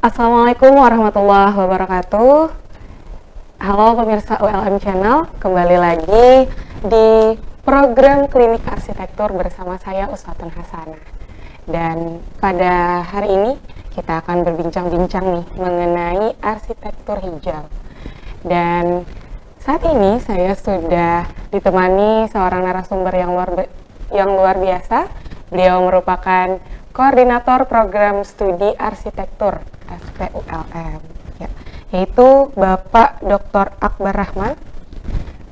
Assalamualaikum warahmatullahi wabarakatuh. Halo pemirsa ULM Channel, kembali lagi di program Klinik Arsitektur bersama saya Uswatun Hasanah. Dan pada hari ini kita akan berbincang-bincang nih mengenai arsitektur hijau. Dan saat ini saya sudah ditemani seorang narasumber yang luar biasa. Beliau merupakan koordinator program studi arsitektur SPULM, ya, yaitu Bapak Dr. Akbar Rahman.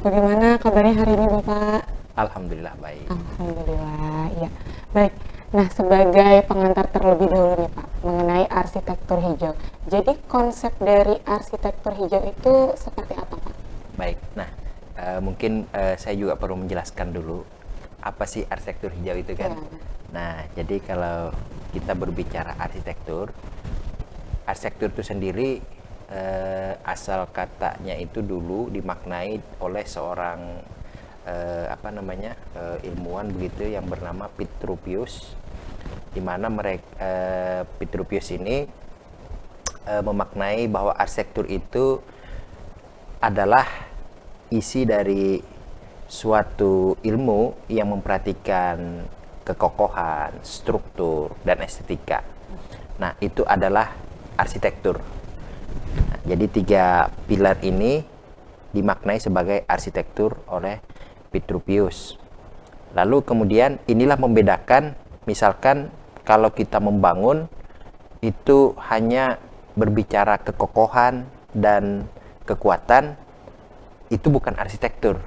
Bagaimana kabarnya hari ini, Bapak? Alhamdulillah baik. Alhamdulillah, ya. Baik. Nah, sebagai pengantar terlebih dahulu nih, Pak, mengenai arsitektur hijau. Jadi konsep dari arsitektur hijau itu seperti apa, Pak? Baik. Nah, mungkin saya juga perlu menjelaskan dulu apa sih arsitektur hijau itu kan. Ya. Nah, jadi kalau kita berbicara arsitektur itu sendiri asal katanya itu dulu dimaknai oleh seorang ilmuwan begitu yang bernama Vitruvius, di mana Vitruvius ini memaknai bahwa arsitektur itu adalah isi dari suatu ilmu yang memperhatikan kekokohan, struktur, dan estetika. Nah, itu adalah arsitektur. Nah, jadi 3 pilar ini dimaknai sebagai arsitektur oleh Vitruvius. Lalu kemudian inilah membedakan, misalkan kalau kita membangun itu hanya berbicara kekokohan dan kekuatan, itu bukan arsitektur.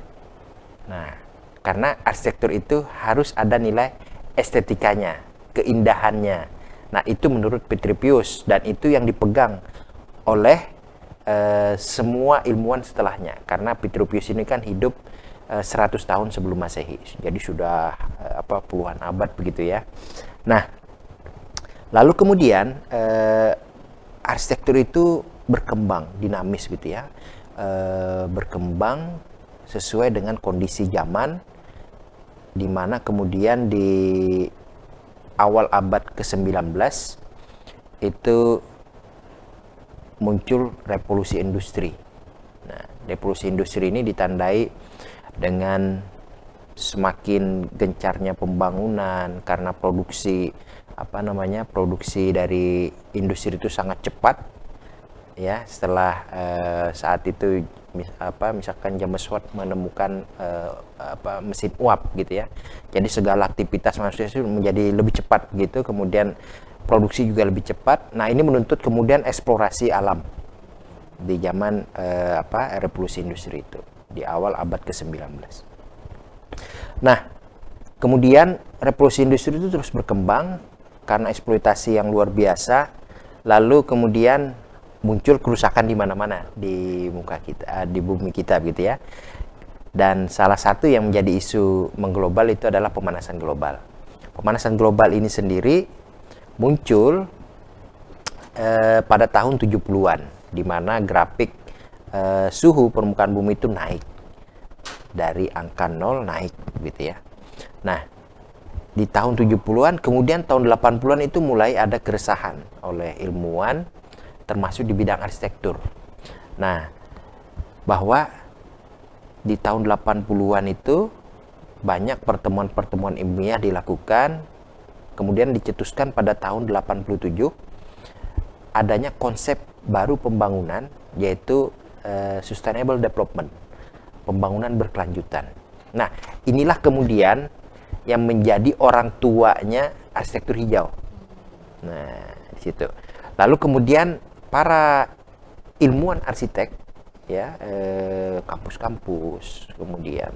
Nah, karena arsitektur itu harus ada nilai estetikanya, keindahannya. Nah, itu menurut Vitruvius, dan itu yang dipegang oleh semua ilmuwan setelahnya, karena Vitruvius ini kan hidup 100 tahun sebelum Masehi, jadi sudah puluhan abad begitu ya. Nah, lalu kemudian arsitektur itu berkembang dinamis gitu ya, berkembang sesuai dengan kondisi zaman, di mana kemudian di awal abad ke-19 itu muncul revolusi industri. Nah, revolusi industri ini ditandai dengan semakin gencarnya pembangunan karena produksi dari industri itu sangat cepat ya. Setelah saat itu misalkan James Watt menemukan mesin uap gitu ya, jadi segala aktivitas manusia itu menjadi lebih cepat gitu, kemudian produksi juga lebih cepat. Nah, ini menuntut kemudian eksplorasi alam di zaman revolusi industri itu di awal abad ke-19. Nah, kemudian revolusi industri itu terus berkembang karena eksploitasi yang luar biasa. Lalu kemudian muncul kerusakan di mana-mana di muka kita, di bumi kita gitu ya. Dan salah satu yang menjadi isu mengglobal itu adalah pemanasan global. Pemanasan global ini sendiri muncul pada tahun 70-an, di mana grafik suhu permukaan bumi itu naik dari angka 0 naik gitu ya. Nah, di tahun 70-an, kemudian tahun 80-an itu mulai ada keresahan oleh ilmuwan termasuk di bidang arsitektur. Nah, bahwa di tahun 80-an itu banyak pertemuan-pertemuan ilmiah dilakukan, kemudian dicetuskan pada tahun 87 adanya konsep baru pembangunan, yaitu sustainable development, pembangunan berkelanjutan. Nah, inilah kemudian yang menjadi orang tuanya arsitektur hijau. Nah, di situ. Lalu kemudian para ilmuwan arsitek ya, kampus-kampus, kemudian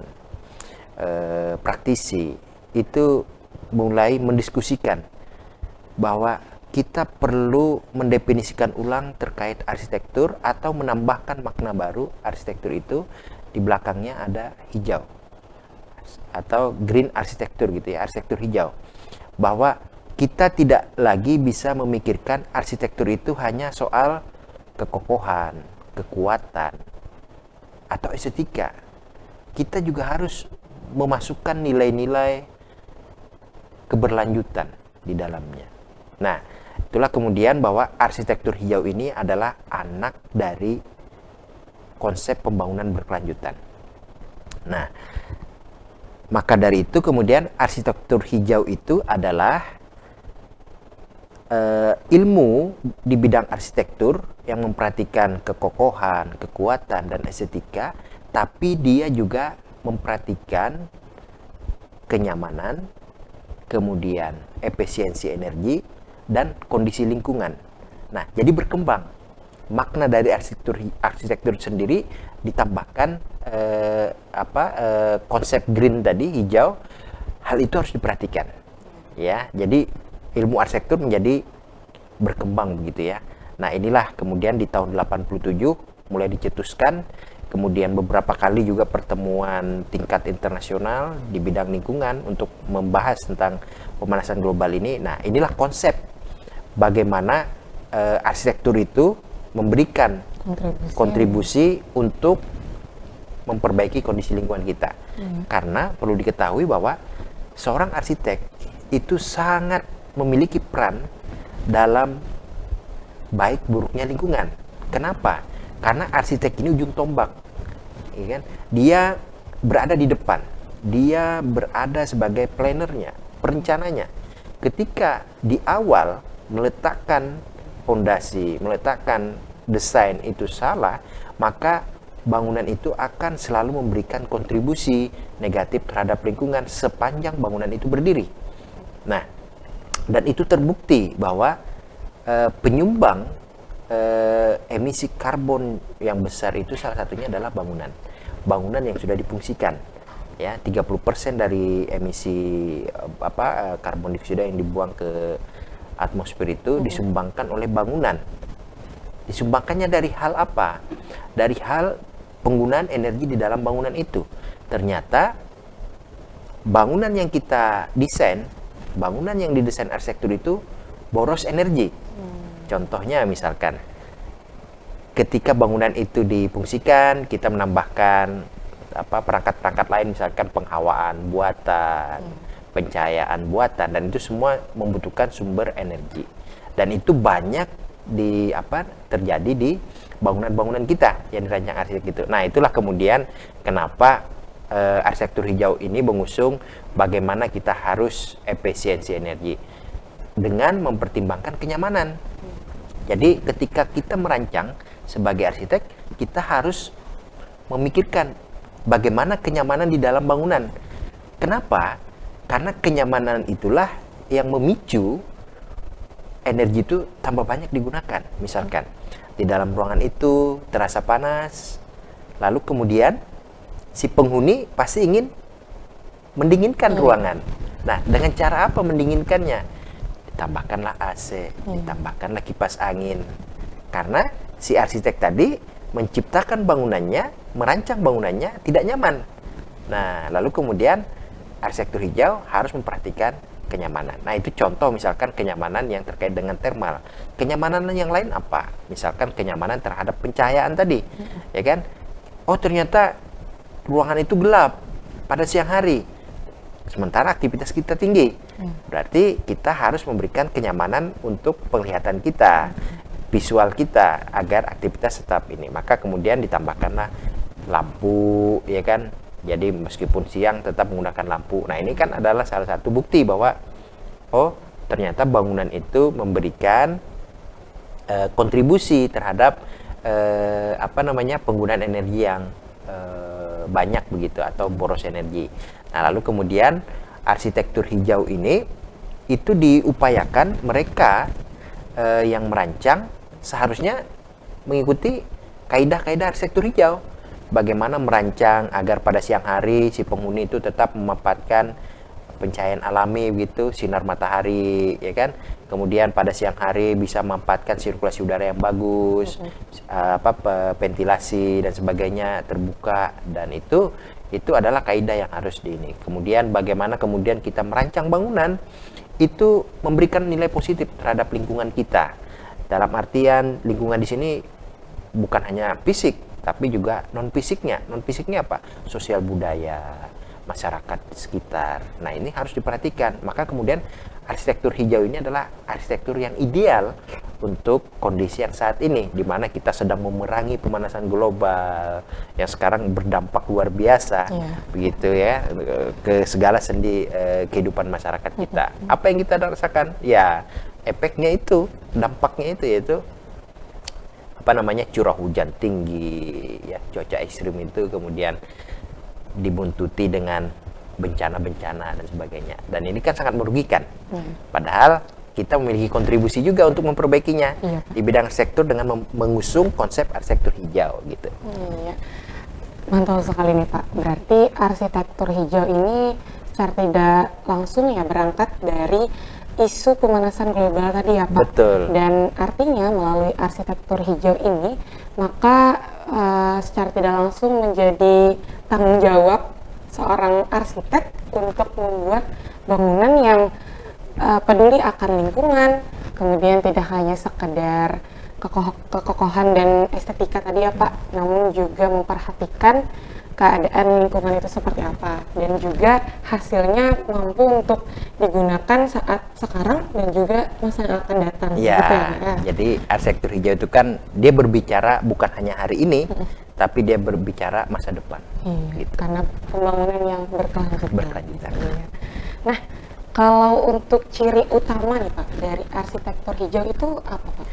praktisi itu mulai mendiskusikan bahwa kita perlu mendefinisikan ulang terkait arsitektur atau menambahkan makna baru arsitektur itu. Di belakangnya ada hijau atau green arsitektur gitu ya, arsitektur hijau, bahwa kita tidak lagi bisa memikirkan arsitektur itu hanya soal kekokohan, kekuatan, atau estetika. Kita juga harus memasukkan nilai-nilai keberlanjutan di dalamnya. Nah, Itulah kemudian bahwa arsitektur hijau ini adalah anak dari konsep pembangunan berkelanjutan. Nah, maka dari itu kemudian arsitektur hijau itu adalah ilmu di bidang arsitektur yang memperhatikan kekokohan, kekuatan, dan estetika, tapi dia juga memperhatikan kenyamanan, kemudian efisiensi energi, dan kondisi lingkungan. Nah, jadi berkembang. Makna dari arsitektur sendiri ditambahkan konsep green tadi, hijau. Hal itu harus diperhatikan. Ya, jadi ilmu arsitektur menjadi berkembang begitu ya. Nah, inilah kemudian di tahun 87 mulai dicetuskan, kemudian beberapa kali juga pertemuan tingkat internasional di bidang lingkungan untuk membahas tentang pemanasan global ini. Nah, inilah konsep bagaimana arsitektur itu memberikan kontribusi untuk memperbaiki kondisi lingkungan kita. Karena perlu diketahui bahwa seorang arsitek itu sangat memiliki peran dalam baik buruknya lingkungan. Kenapa? Karena arsitek ini ujung tombak, ya kan? Dia berada di depan, dia berada sebagai plannernya, perencananya. Ketika di awal meletakkan fondasi, meletakkan desain itu salah, maka bangunan itu akan selalu memberikan kontribusi negatif terhadap lingkungan sepanjang bangunan itu berdiri. Nah, dan itu terbukti bahwa penyumbang emisi karbon yang besar itu salah satunya adalah bangunan yang sudah difungsikan. Ya, 30% dari emisi karbon dioksida yang dibuang ke atmosfer itu disumbangkan oleh bangunan. Disumbangkannya dari hal apa? Dari hal penggunaan energi di dalam bangunan itu. Ternyata bangunan yang kita desain, bangunan yang didesain arsitektur itu boros energi. Contohnya misalkan ketika bangunan itu difungsikan, kita menambahkan perangkat-perangkat lain, misalkan penghawaan buatan, pencahayaan buatan, dan itu semua membutuhkan sumber energi. Dan itu banyak terjadi di bangunan-bangunan kita yang dirancang arsitek itu. Nah, itulah kemudian kenapa arsitektur hijau ini mengusung bagaimana kita harus efisiensi energi dengan mempertimbangkan kenyamanan. Jadi ketika kita merancang sebagai arsitek, kita harus memikirkan bagaimana kenyamanan di dalam bangunan. Kenapa? Karena kenyamanan itulah yang memicu energi itu tambah banyak digunakan. Misalkan di dalam ruangan itu terasa panas, lalu kemudian si penghuni pasti ingin mendinginkan ruangan. Nah, dengan cara apa mendinginkannya? Ditambahkanlah AC, ditambahkanlah kipas angin. Karena si arsitek tadi menciptakan bangunannya, merancang bangunannya tidak nyaman. Nah, lalu kemudian arsitektur hijau harus memperhatikan kenyamanan. Nah, itu contoh misalkan kenyamanan yang terkait dengan thermal. Kenyamanan yang lain apa? Misalkan kenyamanan terhadap pencahayaan tadi, ya kan? Oh, ternyata ruangan itu gelap pada siang hari, sementara aktivitas kita tinggi. Berarti kita harus memberikan kenyamanan untuk penglihatan kita, visual kita, agar aktivitas tetap ini. Maka kemudian ditambahkanlah lampu, ya kan? Jadi meskipun siang tetap menggunakan lampu. Nah, ini kan adalah salah satu bukti bahwa oh, ternyata bangunan itu memberikan kontribusi terhadap penggunaan energi yang banyak begitu, atau boros energi. Nah, lalu kemudian arsitektur hijau ini itu diupayakan mereka yang merancang seharusnya mengikuti kaidah-kaidah arsitektur hijau. Bagaimana merancang agar pada siang hari si penghuni itu tetap memanfaatkan pencahayaan alami begitu, sinar matahari, ya kan? Kemudian pada siang hari bisa memanfaatkan sirkulasi udara yang bagus, ventilasi dan sebagainya terbuka, dan itu adalah kaidah yang harus ini. Kemudian bagaimana kemudian kita merancang bangunan itu memberikan nilai positif terhadap lingkungan kita. Dalam artian lingkungan di sini bukan hanya fisik, tapi juga non fisiknya. Non fisiknya apa? Sosial budaya, masyarakat sekitar. Nah, ini harus diperhatikan. Maka kemudian arsitektur hijau ini adalah arsitektur yang ideal untuk kondisi yang saat ini, di mana kita sedang memerangi pemanasan global yang sekarang berdampak luar biasa, begitu ya, ke segala sendi kehidupan masyarakat kita. Apa yang kita rasakan? Ya, efeknya itu, dampaknya itu yaitu apa namanya, curah hujan tinggi, ya, cuaca ekstrim itu kemudian dibuntuti dengan bencana-bencana dan sebagainya. Dan ini kan sangat merugikan. Padahal kita memiliki kontribusi juga untuk memperbaikinya di bidang arsitektur dengan mengusung konsep arsitektur hijau gitu. Iya. Mantul sekali nih Pak. Berarti arsitektur hijau ini secara tidak langsung ya berangkat dari isu pemanasan global tadi ya Pak. Betul. Dan artinya melalui arsitektur hijau ini maka secara tidak langsung menjadi tanggung jawab seorang arsitek untuk membuat bangunan yang peduli akan lingkungan, kemudian tidak hanya sekedar kekokohan dan estetika tadi ya Pak, namun juga memperhatikan keadaan lingkungan itu seperti apa, dan juga hasilnya mampu untuk digunakan saat sekarang dan juga masa yang akan datang. Ya, gitu ya, jadi arsitektur hijau itu kan dia berbicara bukan hanya hari ini, tapi dia berbicara masa depan. Gitu. Karena pembangunan yang berkelanjutan. Berkelanjutan. Iya. Nah, kalau untuk ciri utama nih Pak dari arsitektur hijau itu apa Pak?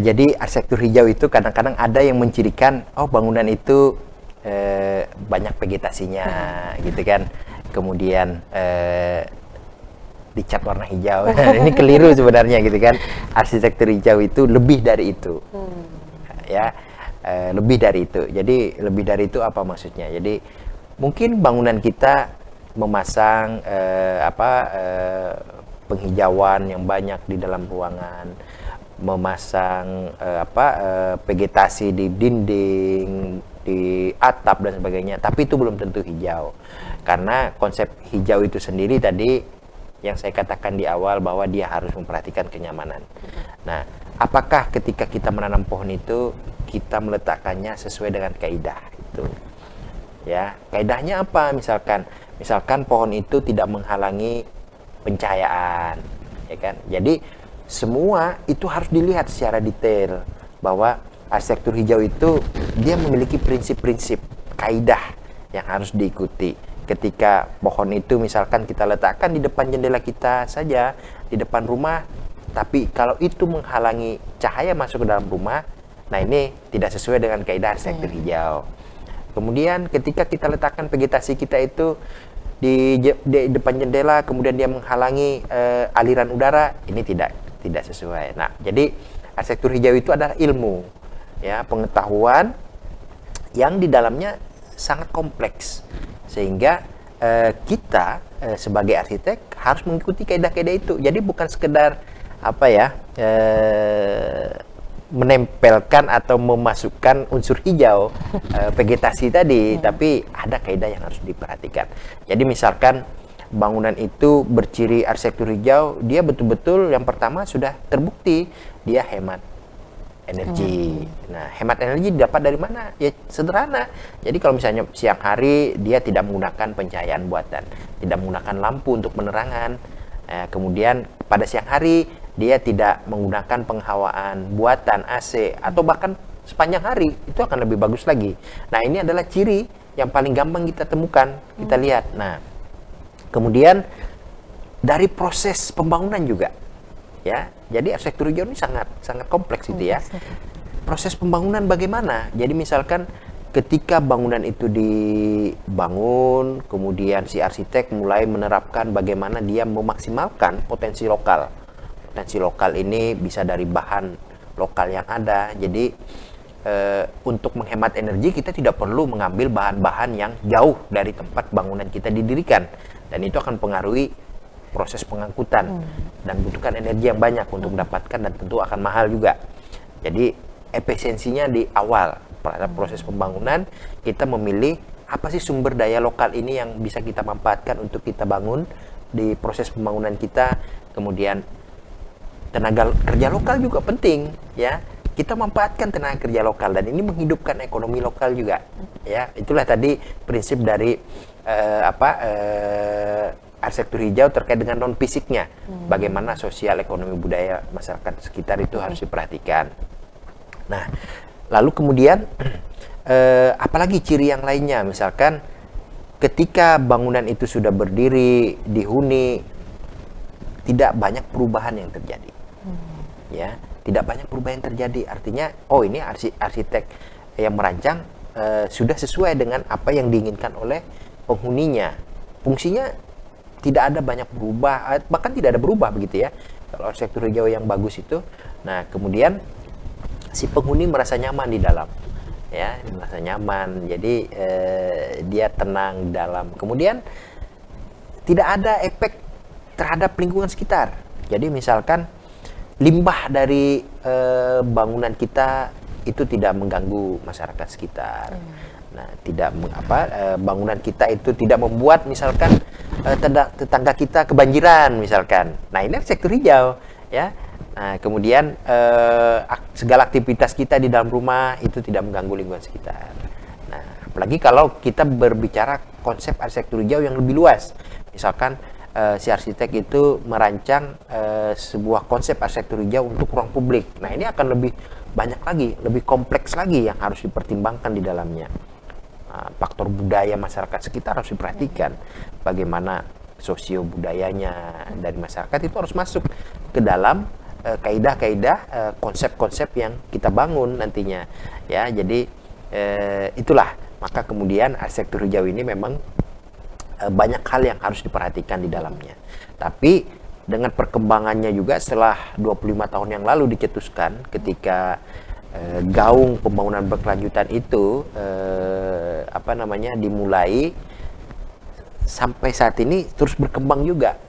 Jadi arsitektur hijau itu kadang-kadang ada yang mencirikan, oh bangunan itu banyak vegetasinya, gitu kan. Kemudian dicat warna hijau. Ini keliru sebenarnya gitu kan. Arsitektur hijau itu lebih dari itu, ya, lebih dari itu. Jadi lebih dari itu apa maksudnya? Jadi mungkin bangunan kita memasang penghijauan yang banyak di dalam ruangan, memasang vegetasi di dinding, di atap dan sebagainya, tapi itu belum tentu hijau. Karena konsep hijau itu sendiri tadi yang saya katakan di awal bahwa dia harus memperhatikan kenyamanan. Nah, apakah ketika kita menanam pohon itu kita meletakkannya sesuai dengan kaidah itu? Ya, kaidahnya apa? Misalkan pohon itu tidak menghalangi pencahayaan, ya kan? Jadi semua itu harus dilihat secara detail bahwa arsitektur hijau itu dia memiliki prinsip-prinsip kaidah yang harus diikuti. Ketika pohon itu misalkan kita letakkan di depan jendela kita saja, di depan rumah, tapi kalau itu menghalangi cahaya masuk ke dalam rumah, nah ini tidak sesuai dengan kaidah arsitektur hijau. Kemudian ketika kita letakkan vegetasi kita itu di depan jendela, kemudian dia menghalangi aliran udara, ini tidak sesuai. Nah, jadi arsitektur hijau itu adalah ilmu, ya, pengetahuan yang di dalamnya sangat kompleks, sehingga kita sebagai arsitek harus mengikuti kaidah-kaidah itu. Jadi bukan sekedar menempelkan atau memasukkan unsur hijau vegetasi tadi, tapi ada kaidah yang harus diperhatikan. Jadi misalkan bangunan itu berciri arsitektur hijau, dia betul-betul yang pertama sudah terbukti dia hemat energi. Nah, hemat energi dapat dari mana? Ya sederhana. Jadi kalau misalnya siang hari dia tidak menggunakan pencahayaan buatan, tidak menggunakan lampu untuk penerangan. Kemudian pada siang hari dia tidak menggunakan penghawaan buatan AC, atau bahkan sepanjang hari, itu akan lebih bagus lagi. Nah, ini adalah ciri yang paling gampang kita temukan, kita lihat. Nah, kemudian dari proses pembangunan juga, ya. Jadi arsitektur hijau ini sangat kompleks itu ya. Proses pembangunan bagaimana? Jadi misalkan ketika bangunan itu dibangun, kemudian si arsitek mulai menerapkan bagaimana dia memaksimalkan potensi lokal. Potensi lokal ini bisa dari bahan lokal yang ada. Jadi untuk menghemat energi kita tidak perlu mengambil bahan-bahan yang jauh dari tempat bangunan kita didirikan, dan itu akan mempengaruhi proses pengangkutan dan butuhkan energi yang banyak untuk mendapatkan, dan tentu akan mahal juga. Jadi efisiensinya di awal pada proses pembangunan kita memilih apa sih sumber daya lokal ini yang bisa kita manfaatkan untuk kita bangun di proses pembangunan kita. Kemudian tenaga kerja lokal juga penting, ya. Kita manfaatkan tenaga kerja lokal, dan ini menghidupkan ekonomi lokal juga, ya. Itulah tadi prinsip dari arsitektur hijau terkait dengan non fisiknya, bagaimana sosial, ekonomi, budaya masyarakat sekitar itu harus diperhatikan. Nah, lalu kemudian apalagi ciri yang lainnya, misalkan ketika bangunan itu sudah berdiri, dihuni, tidak banyak perubahan yang terjadi, ya, tidak banyak perubahan yang terjadi. Artinya, oh ini arsitek yang merancang sudah sesuai dengan apa yang diinginkan oleh penghuninya. Fungsinya tidak ada banyak berubah, bahkan tidak ada berubah begitu ya. Kalau arsitektur hijau yang bagus itu, nah kemudian si penghuni merasa nyaman di dalam, ya, merasa nyaman. Jadi dia tenang di dalam. Kemudian tidak ada efek terhadap lingkungan sekitar. Jadi misalkan limbah dari bangunan kita itu tidak mengganggu masyarakat sekitar. Nah, bangunan kita itu tidak membuat misalkan tetangga kita kebanjiran misalkan. Nah, ini arsitektur hijau, ya. Nah, kemudian segala aktivitas kita di dalam rumah itu tidak mengganggu lingkungan sekitar. Nah, apalagi kalau kita berbicara konsep arsitektur hijau yang lebih luas. Misalkan si arsitek itu merancang sebuah konsep arsitektur hijau untuk ruang publik. Nah, ini akan lebih banyak lagi, lebih kompleks lagi yang harus dipertimbangkan di dalamnya. Faktor budaya masyarakat sekitar harus diperhatikan. Bagaimana sosio budayanya dari masyarakat itu harus masuk ke dalam kaidah-kaidah konsep-konsep yang kita bangun nantinya, ya. Jadi itulah, maka kemudian arsitektur hijau ini memang banyak hal yang harus diperhatikan di dalamnya. Tapi dengan perkembangannya juga setelah 25 tahun yang lalu dicetuskan, ketika gaung pembangunan berkelanjutan itu dimulai, sampai saat ini terus berkembang juga.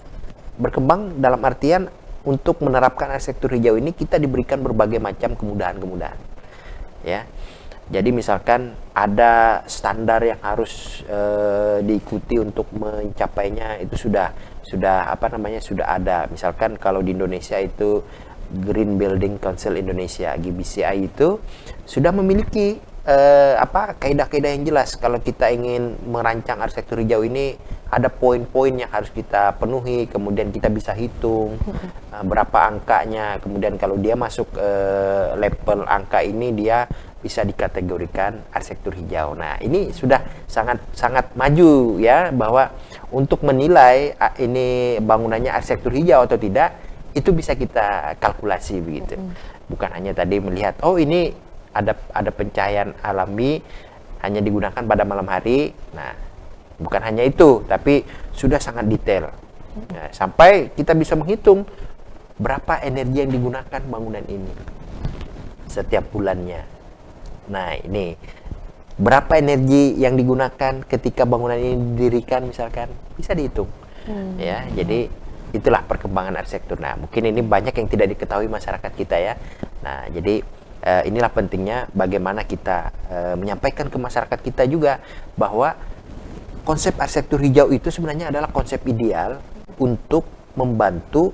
Berkembang dalam artian untuk menerapkan arsitektur hijau ini kita diberikan berbagai macam kemudahan-kemudahan, ya. Jadi misalkan ada standar yang harus diikuti untuk mencapainya, itu sudah ada. Misalkan kalau di Indonesia itu Green Building Council Indonesia (GBCI) itu sudah memiliki kaidah-kaidah yang jelas. Kalau kita ingin merancang arsitektur hijau ini, ada poin-poin yang harus kita penuhi, kemudian kita bisa hitung berapa angkanya, kemudian kalau dia masuk level angka ini, dia bisa dikategorikan arsitektur hijau. Nah, ini sudah sangat maju, ya, bahwa untuk menilai ini bangunannya arsitektur hijau atau tidak, itu bisa kita kalkulasi begitu. Bukan hanya tadi melihat, oh ini ada pencahayaan alami hanya digunakan pada malam hari. Nah, bukan hanya itu, tapi sudah sangat detail. Nah, sampai kita bisa menghitung berapa energi yang digunakan bangunan ini setiap bulannya. Nah, ini berapa energi yang digunakan ketika bangunan ini didirikan misalkan, bisa dihitung. Ya, jadi itulah perkembangan arsitektur. Nah, mungkin ini banyak yang tidak diketahui masyarakat kita, ya. Nah, jadi inilah pentingnya bagaimana kita menyampaikan ke masyarakat kita juga bahwa konsep arsitektur hijau itu sebenarnya adalah konsep ideal untuk membantu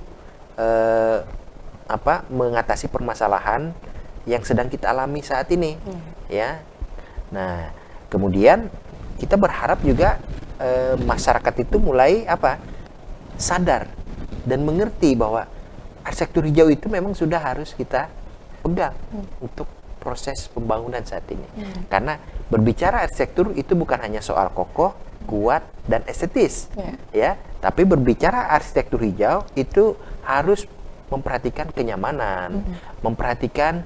mengatasi permasalahan yang sedang kita alami saat ini, ya. Nah, kemudian kita berharap juga masyarakat itu mulai sadar dan mengerti bahwa arsitektur hijau itu memang sudah harus kita pegang untuk proses pembangunan saat ini. Karena berbicara arsitektur itu bukan hanya soal kokoh, kuat, dan estetis, ya. Tapi berbicara arsitektur hijau itu harus memperhatikan kenyamanan, memperhatikan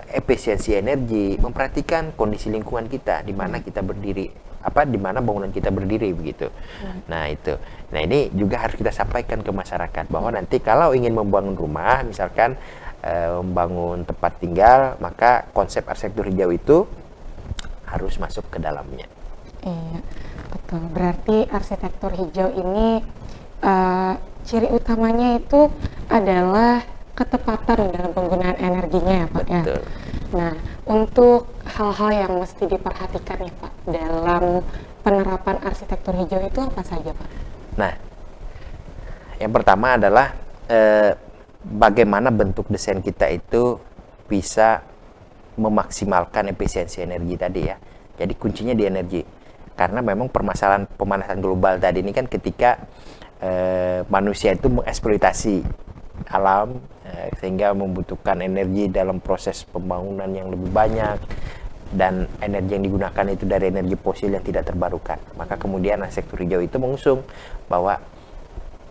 efisiensi energi, memperhatikan kondisi lingkungan kita di mana kita berdiri, di mana bangunan kita berdiri begitu. Nah, itu. Nah, ini juga harus kita sampaikan ke masyarakat bahwa nanti kalau ingin membangun rumah, misalkan membangun tempat tinggal, maka konsep arsitektur hijau itu harus masuk ke dalamnya. Iya, betul. Berarti arsitektur hijau ini ciri utamanya itu adalah ketepatan dalam penggunaan energinya, ya, Pak. Betul. Ya. Nah, untuk hal-hal yang mesti diperhatikan, ya, Pak, dalam penerapan arsitektur hijau itu apa saja, Pak? Nah, yang pertama adalah bagaimana bentuk desain kita itu bisa memaksimalkan efisiensi energi tadi, ya. Jadi kuncinya di energi. Karena memang permasalahan pemanasan global tadi ini kan ketika manusia itu mengeksploitasi alam sehingga membutuhkan energi dalam proses pembangunan yang lebih banyak, dan energi yang digunakan itu dari energi fosil yang tidak terbarukan. Maka kemudian sektor hijau itu mengusung bahwa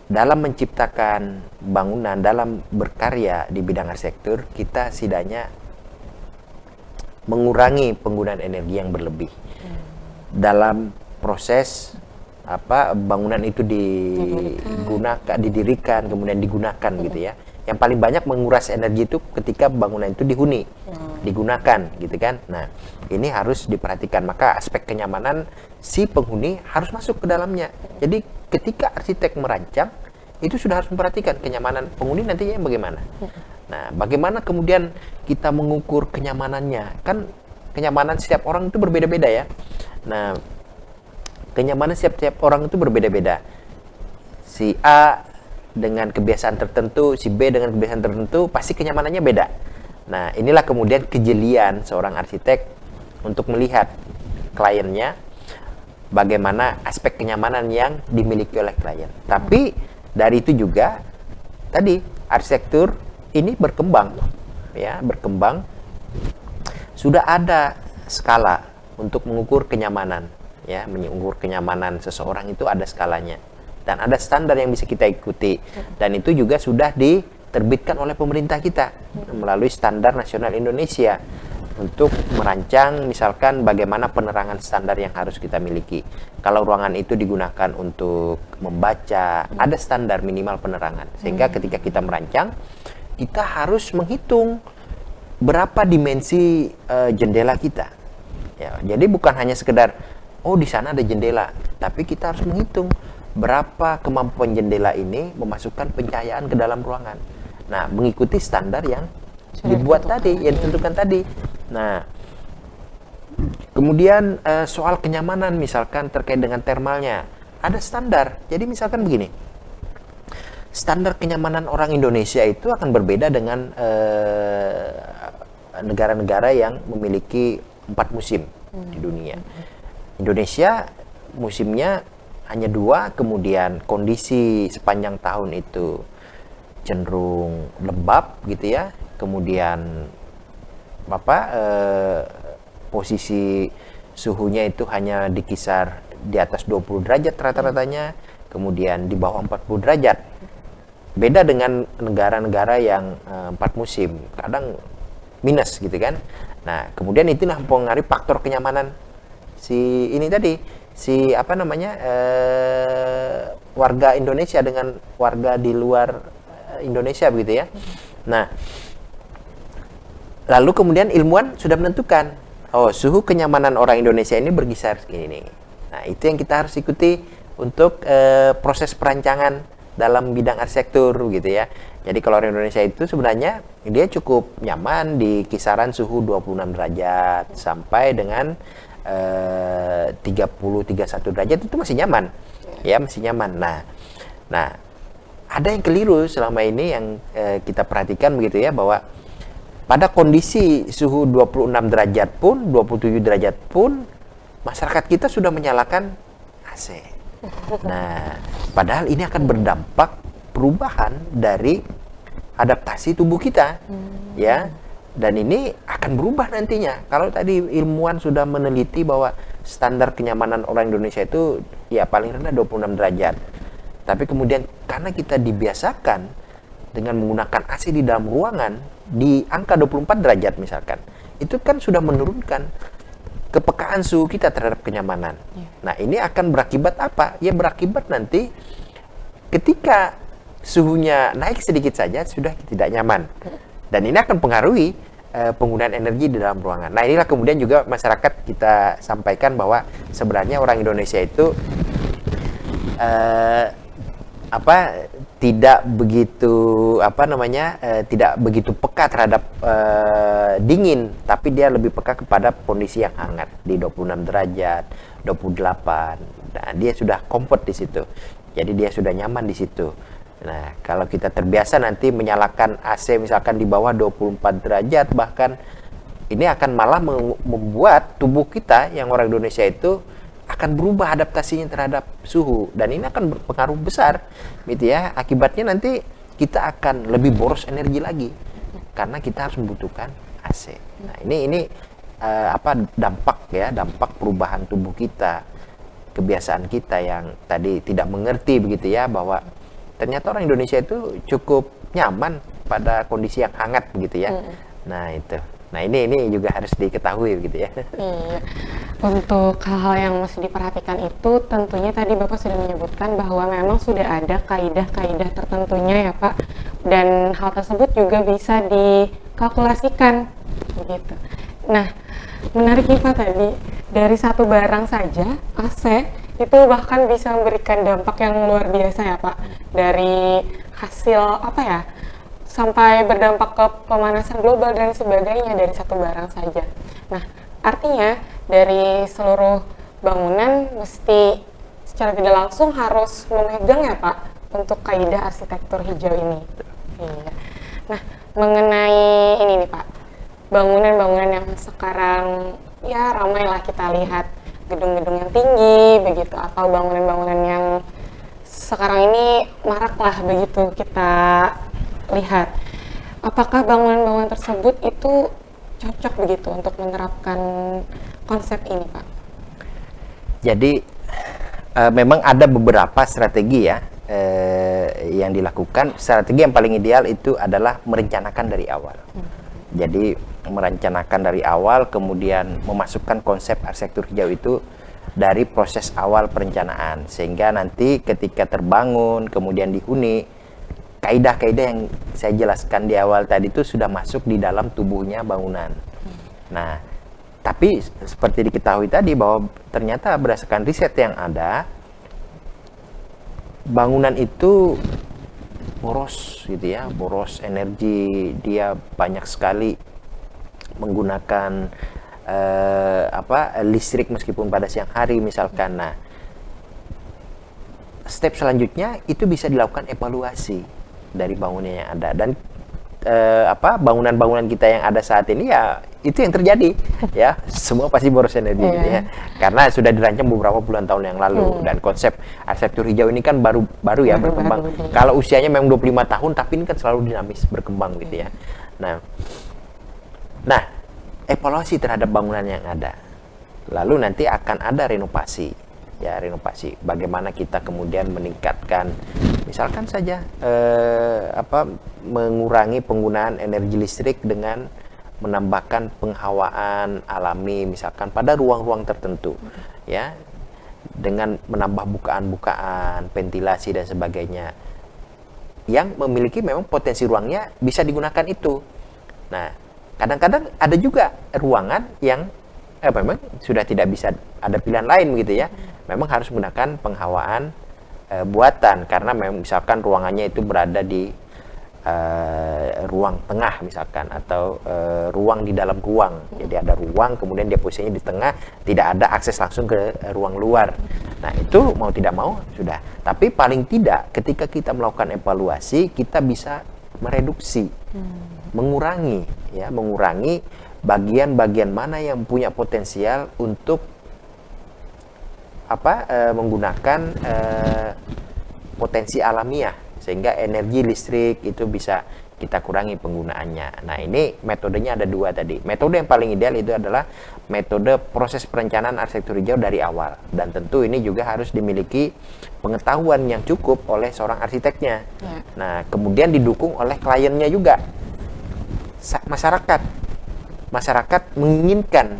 dalam menciptakan bangunan, dalam berkarya di bidang arsitektur, kita setidaknya mengurangi penggunaan energi yang berlebih dalam proses bangunan itu didirikan, kemudian digunakan gitu ya. Yang paling banyak menguras energi itu ketika bangunan itu dihuni, digunakan gitu kan. Nah, ini harus diperhatikan. Maka aspek kenyamanan si penghuni harus masuk ke dalamnya. Jadi ketika arsitek merancang, itu sudah harus memperhatikan kenyamanan penghuni nantinya bagaimana. Nah, bagaimana kemudian kita mengukur kenyamanannya? Kan kenyamanan setiap orang itu berbeda-beda ya. Nah, kenyamanan setiap orang itu berbeda-beda. Si A dengan kebiasaan tertentu, si B dengan kebiasaan tertentu, pasti kenyamanannya beda. Nah, inilah kemudian kejelian seorang arsitek untuk melihat kliennya, bagaimana aspek kenyamanan yang dimiliki oleh klien. Tapi dari itu juga tadi arsitektur ini berkembang, ya, berkembang. Sudah ada skala untuk mengukur kenyamanan, ya, mengukur kenyamanan seseorang itu ada skalanya. Dan ada standar yang bisa kita ikuti, dan itu juga sudah diterbitkan oleh pemerintah kita melalui Standar Nasional Indonesia untuk merancang misalkan bagaimana penerangan standar yang harus kita miliki. Kalau ruangan itu digunakan untuk membaca, ada standar minimal penerangan, sehingga ketika kita merancang, kita harus menghitung berapa dimensi jendela kita, ya. Jadi bukan hanya sekedar oh di sana ada jendela, tapi kita harus menghitung berapa kemampuan jendela ini memasukkan pencahayaan ke dalam ruangan. Nah, mengikuti standar yang dibuat tadi, yang ditentukan tadi. Nah, kemudian soal kenyamanan misalkan terkait dengan termalnya, ada standar. Jadi misalkan begini, standar kenyamanan orang Indonesia itu akan berbeda dengan negara-negara yang memiliki 4 musim di dunia. Indonesia musimnya hanya 2, kemudian kondisi sepanjang tahun itu cenderung lembab gitu ya, kemudian posisi suhunya itu hanya di atas 20 derajat rata-ratanya, kemudian di bawah 40 derajat. Beda dengan negara-negara yang 4 musim, kadang minus gitu kan. Nah, kemudian itulah mempengaruhi faktor kenyamanan si ini tadi, si warga Indonesia dengan warga di luar Indonesia begitu ya. Nah, lalu kemudian ilmuwan sudah menentukan, oh suhu kenyamanan orang Indonesia ini berkisar segini. Nah, itu yang kita harus ikuti untuk proses perancangan dalam bidang arsitektur gitu ya. Jadi kalau orang Indonesia itu sebenarnya dia cukup nyaman di kisaran suhu 26 derajat sampai dengan 30-31 derajat itu masih nyaman. Ya, masih nyaman. Nah, ada yang keliru selama ini yang kita perhatikan begitu ya, bahwa pada kondisi suhu 26 derajat pun, 27 derajat pun, masyarakat kita sudah menyalakan AC. Nah, padahal ini akan berdampak perubahan dari adaptasi tubuh kita, ya. Dan ini akan berubah nantinya. Kalau tadi ilmuwan sudah meneliti bahwa standar kenyamanan orang Indonesia itu ya paling rendah 26 derajat. Tapi kemudian karena kita dibiasakan dengan menggunakan AC di dalam ruangan di angka 24 derajat misalkan, itu kan sudah menurunkan kepekaan suhu kita terhadap kenyamanan. Nah, ini akan berakibat apa? Ya berakibat nanti ketika suhunya naik sedikit saja sudah tidak nyaman. Dan ini akan pengaruhi penggunaan energi di dalam ruangan. Nah, inilah kemudian juga masyarakat kita sampaikan bahwa sebenarnya orang Indonesia itu tidak begitu tidak begitu peka terhadap dingin, tapi dia lebih peka kepada kondisi yang hangat di 26 derajat, 28. Nah, dia sudah comfort di situ. Jadi dia sudah nyaman di situ. Nah, kalau kita terbiasa nanti menyalakan AC misalkan di bawah 24 derajat, bahkan ini akan malah membuat tubuh kita yang orang Indonesia itu akan berubah adaptasinya terhadap suhu, dan ini akan berpengaruh besar gitu ya. Akibatnya nanti kita akan lebih boros energi lagi karena kita harus membutuhkan AC. Nah, ini dampak perubahan tubuh kita, kebiasaan kita yang tadi tidak mengerti begitu ya, bahwa ternyata orang Indonesia itu cukup nyaman pada kondisi yang hangat begitu ya. Nah, itu. Nah, ini juga harus diketahui begitu ya. Iya. Untuk hal-hal yang mesti diperhatikan itu tentunya tadi Bapak sudah menyebutkan bahwa memang sudah ada kaidah-kaidah tertentunya ya Pak, dan hal tersebut juga bisa dikalkulasikan begitu. Nah, menarik nih Pak, tadi dari satu barang saja AC itu bahkan bisa memberikan dampak yang luar biasa ya Pak, dari hasil sampai berdampak ke pemanasan global dan sebagainya dari satu barang saja. Nah, artinya dari seluruh bangunan mesti secara tidak langsung harus memegang ya Pak untuk kaidah arsitektur hijau ini. Iya. Nah, mengenai ini nih Pak, bangunan-bangunan yang sekarang ya ramailah kita lihat, gedung-gedung yang tinggi begitu, atau bangunan-bangunan yang sekarang ini marak lah begitu kita lihat. Apakah bangunan-bangunan tersebut itu cocok begitu untuk menerapkan konsep ini, Pak? Jadi memang ada beberapa strategi ya yang dilakukan. Strategi yang paling ideal itu adalah merencanakan dari awal. Jadi merencanakan dari awal, kemudian memasukkan konsep arsitektur hijau itu dari proses awal perencanaan, sehingga nanti ketika terbangun kemudian dihuni, kaidah-kaidah yang saya jelaskan di awal tadi itu sudah masuk di dalam tubuhnya bangunan. Nah, tapi seperti diketahui tadi bahwa ternyata berdasarkan riset yang ada, bangunan itu boros gitu ya, boros energi, dia banyak sekali menggunakan listrik meskipun pada siang hari misalkan. Nah, step selanjutnya itu bisa dilakukan evaluasi dari bangunan yang ada, dan bangunan-bangunan kita yang ada saat ini ya itu yang terjadi ya, semua pasti boros energi gitu ya, karena sudah dirancang beberapa puluhan tahun yang lalu. Dan konsep arsitektur hijau ini kan baru ya berkembang. Kalau usianya memang 25 tahun, tapi ini kan selalu dinamis berkembang gitu ya. Nah, evaluasi terhadap bangunan yang ada, lalu nanti akan ada renovasi. Ya, renovasi. Bagaimana kita kemudian meningkatkan, misalkan saja mengurangi penggunaan energi listrik dengan menambahkan penghawaan alami, misalkan pada ruang-ruang tertentu, ya, dengan menambah bukaan-bukaan, ventilasi dan sebagainya, yang memiliki memang potensi ruangnya bisa digunakan itu. Nah, kadang-kadang ada juga ruangan yang memang sudah tidak bisa ada pilihan lain begitu ya. Memang harus menggunakan penghawaan buatan, karena memang misalkan ruangannya itu berada di ruang tengah misalkan, atau ruang di dalam ruang. Jadi ada ruang, kemudian dia posisinya di tengah, tidak ada akses langsung ke ruang luar. Nah, itu mau tidak mau sudah. Tapi paling tidak ketika kita melakukan evaluasi, kita bisa mereduksi, mengurangi bagian-bagian mana yang punya potensial untuk menggunakan potensi alamiah, sehingga energi listrik itu bisa kita kurangi penggunaannya. Nah, ini metodenya ada dua tadi. Metode yang paling ideal itu adalah metode proses perencanaan arsitektur hijau dari awal, dan tentu ini juga harus dimiliki pengetahuan yang cukup oleh seorang arsiteknya. Nah, kemudian didukung oleh kliennya juga, masyarakat menginginkan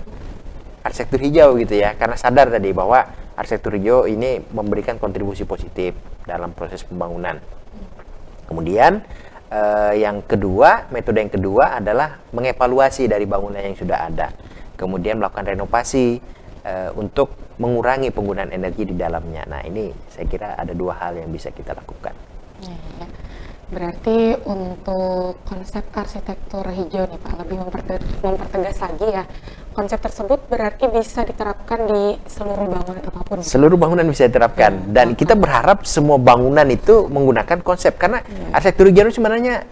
arsitektur hijau gitu ya, karena sadar tadi bahwa arsitektur hijau ini memberikan kontribusi positif dalam proses pembangunan. Kemudian metode yang kedua adalah mengevaluasi dari bangunan yang sudah ada, kemudian melakukan renovasi untuk mengurangi penggunaan energi di dalamnya. Nah, ini saya kira ada dua hal yang bisa kita lakukan. Berarti untuk konsep arsitektur hijau nih Pak, lebih mempertegas lagi ya, konsep tersebut berarti bisa diterapkan di seluruh bangunan apapun. Seluruh bangunan bisa diterapkan, dan kita berharap semua bangunan itu menggunakan konsep, karena arsitektur hijau sebenarnya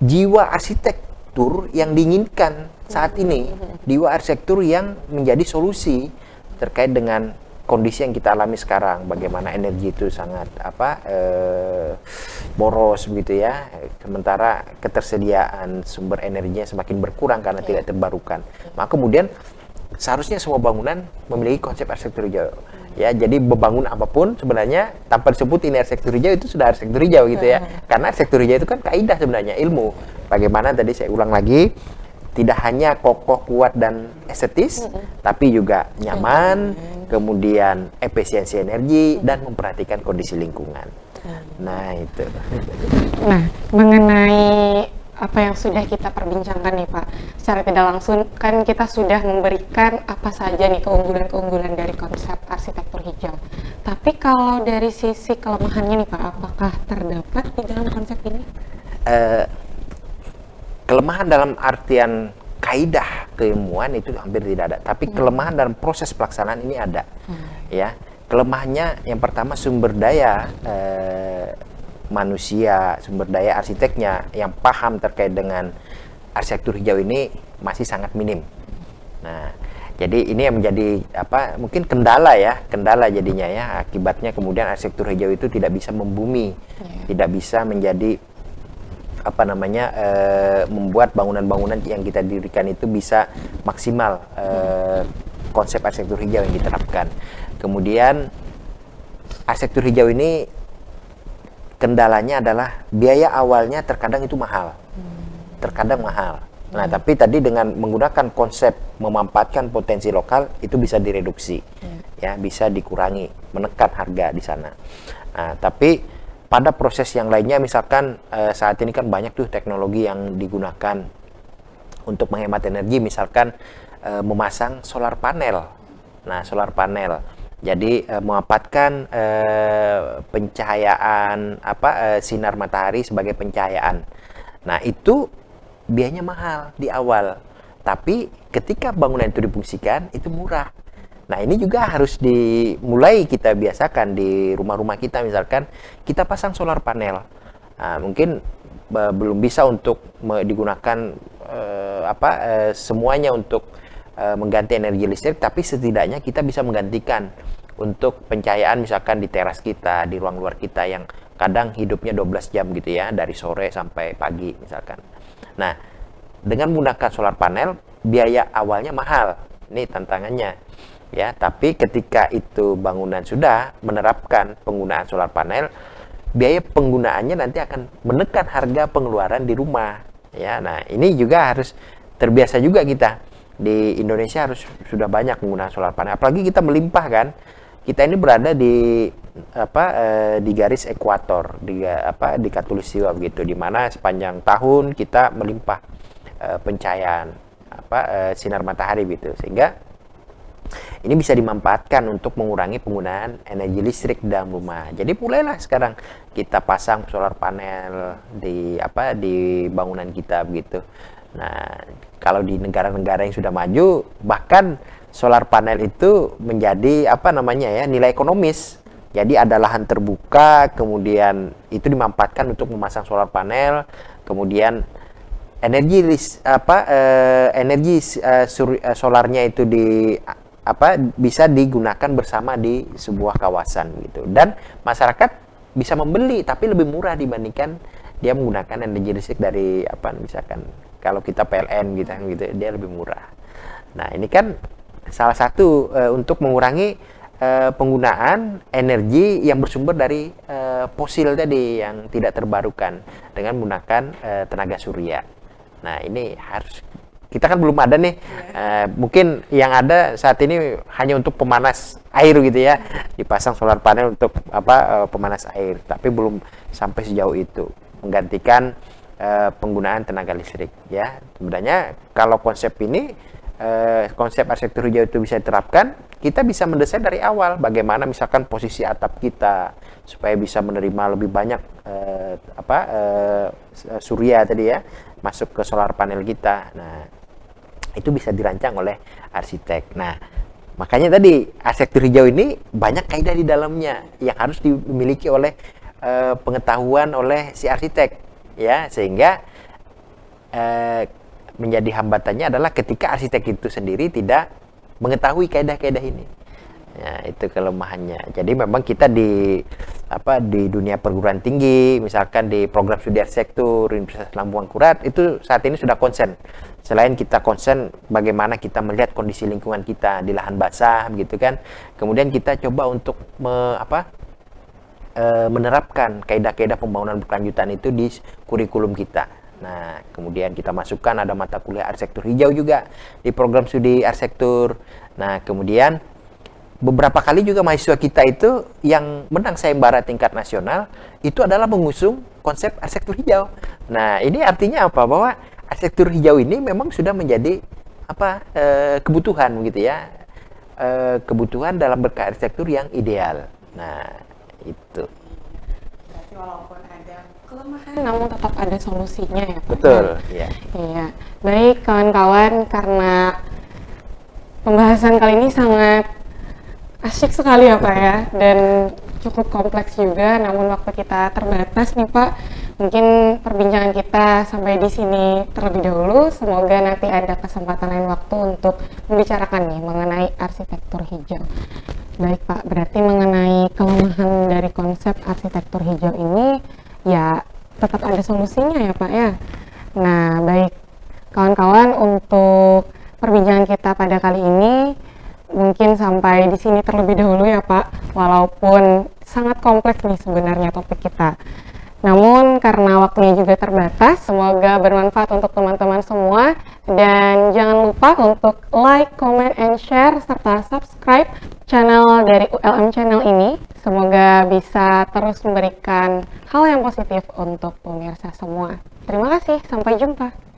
jiwa arsitektur yang diinginkan saat ini, jiwa arsitektur yang menjadi solusi terkait dengan kondisi yang kita alami sekarang, bagaimana energi itu sangat boros begitu ya, sementara ketersediaan sumber energinya semakin berkurang karena tidak terbarukan. Maka kemudian seharusnya semua bangunan memiliki konsep arsitektur hijau. Ya, jadi membangun apapun sebenarnya tanpa disebut ini arsitektur hijau itu sudah arsitektur hijau gitu ya. Karena arsitektur hijau itu kan kaidah sebenarnya, ilmu. Bagaimana tadi saya ulang lagi, tidak hanya kokoh, kuat dan estetis, tapi juga nyaman, kemudian efisiensi energi dan memperhatikan kondisi lingkungan. Nah, itu. Nah, mengenai apa yang sudah kita perbincangkan nih Pak, secara tidak langsung kan kita sudah memberikan apa saja nih keunggulan-keunggulan dari konsep arsitektur hijau. Tapi kalau dari sisi kelemahannya nih Pak, apakah terdapat di dalam konsep ini? Kelemahan dalam artian kaidah keilmuan itu hampir tidak ada, tapi kelemahan dalam proses pelaksanaan ini ada. Ya, kelemahannya yang pertama sumber daya manusia, sumber daya arsiteknya yang paham terkait dengan arsitektur hijau ini masih sangat minim. Nah, jadi ini yang menjadi mungkin kendala jadinya ya, akibatnya kemudian arsitektur hijau itu tidak bisa membumi, tidak bisa menjadi membuat bangunan-bangunan yang kita dirikan itu bisa maksimal konsep arsitektur hijau yang diterapkan. Kemudian arsitektur hijau ini kendalanya adalah biaya awalnya terkadang itu mahal, terkadang mahal. Nah, tapi tadi dengan menggunakan konsep memanfaatkan potensi lokal itu bisa direduksi, ya bisa dikurangi, menekan harga di sana. Nah, tapi pada proses yang lainnya, misalkan saat ini kan banyak tuh teknologi yang digunakan untuk menghemat energi, misalkan memasang solar panel. Nah, solar panel. Jadi memanfaatkan pencahayaan sinar matahari sebagai pencahayaan. Nah, itu biayanya mahal di awal. Tapi ketika bangunan itu difungsikan itu murah. Nah, ini juga harus dimulai kita biasakan di rumah-rumah kita, misalkan kita pasang solar panel. Nah, mungkin belum bisa untuk digunakan semuanya untuk mengganti energi listrik, tapi setidaknya kita bisa menggantikan untuk pencahayaan misalkan di teras kita, di ruang luar kita yang kadang hidupnya 12 jam gitu ya, dari sore sampai pagi misalkan. Nah, dengan menggunakan solar panel biaya awalnya mahal. Ini tantangannya ya, tapi ketika itu bangunan sudah menerapkan penggunaan solar panel, biaya penggunaannya nanti akan menekan harga pengeluaran di rumah ya. Nah, ini juga harus terbiasa juga kita. Di Indonesia harus sudah banyak menggunakan solar panel, apalagi kita melimpah kan. Kita ini berada di di garis ekuator, di khatulistiwa begitu, di mana sepanjang tahun kita melimpah pencahayaan sinar matahari gitu, sehingga ini bisa dimanfaatkan untuk mengurangi penggunaan energi listrik dalam rumah. Jadi mulailah sekarang kita pasang solar panel di bangunan kita begitu. Nah, kalau di negara-negara yang sudah maju, bahkan solar panel itu menjadi nilai ekonomis. Jadi ada lahan terbuka, kemudian itu dimanfaatkan untuk memasang solar panel, kemudian solarnya itu bisa digunakan bersama di sebuah kawasan gitu. Dan masyarakat bisa membeli tapi lebih murah dibandingkan dia menggunakan energi listrik dari misalkan kalau kita PLN gitu dia lebih murah. Nah, ini kan salah satu untuk mengurangi penggunaan energi yang bersumber dari fosil tadi yang tidak terbarukan dengan menggunakan tenaga surya. Nah, ini harus, kita kan belum ada nih, mungkin yang ada saat ini hanya untuk pemanas air gitu ya, dipasang solar panel untuk pemanas air, tapi belum sampai sejauh itu menggantikan penggunaan tenaga listrik ya. Sebenarnya kalau konsep ini, konsep arsitektur hijau itu bisa diterapkan, kita bisa mendesain dari awal bagaimana misalkan posisi atap kita supaya bisa menerima lebih banyak surya tadi ya masuk ke solar panel kita. Nah, itu bisa dirancang oleh arsitek. Nah, makanya tadi arsitektur hijau ini banyak kaidah di dalamnya yang harus dimiliki oleh pengetahuan oleh si arsitek ya, sehingga menjadi hambatannya adalah ketika arsitek itu sendiri tidak mengetahui kaidah-kaidah ini. Ya, itu kelemahannya. Jadi memang kita di dunia perguruan tinggi, misalkan di program studi arsitektur Universitas Lambung Angkurat itu saat ini sudah konsen. Selain kita konsen bagaimana kita melihat kondisi lingkungan kita di lahan basah gitu kan. Kemudian kita coba untuk menerapkan kaidah-kaidah pembangunan berkelanjutan itu di kurikulum kita. Nah, kemudian kita masukkan ada mata kuliah arsitektur hijau juga di program studi arsitektur. Nah, kemudian beberapa kali juga mahasiswa kita itu yang menang sayembara tingkat nasional itu adalah mengusung konsep arsitektur hijau. Nah, ini artinya apa? Bahwa arsitektur hijau ini memang sudah menjadi kebutuhan gitu ya, kebutuhan dalam berarsitektur yang ideal. Nah, itu. Berarti walaupun ada kelemahan, namun tetap ada solusinya ya Pak. Betul, ya. Iya. Baik kawan-kawan, karena pembahasan kali ini sangat asyik sekali ya Pak ya, dan cukup kompleks juga, namun waktu kita terbatas nih Pak. Mungkin perbincangan kita sampai di sini terlebih dahulu. Semoga nanti ada kesempatan lain waktu untuk membicarakan nih mengenai arsitektur hijau. Baik Pak, berarti mengenai kelemahan dari konsep arsitektur hijau ini ya tetap ada solusinya ya Pak ya. Nah baik kawan-kawan, untuk perbincangan kita pada kali ini mungkin sampai di sini terlebih dahulu ya Pak, walaupun sangat kompleks nih sebenarnya topik kita. Namun karena waktunya juga terbatas, semoga bermanfaat untuk teman-teman semua, dan jangan lupa untuk like, comment, and share serta subscribe channel dari ULM Channel ini. Semoga bisa terus memberikan hal yang positif untuk pemirsa semua. Terima kasih, sampai jumpa.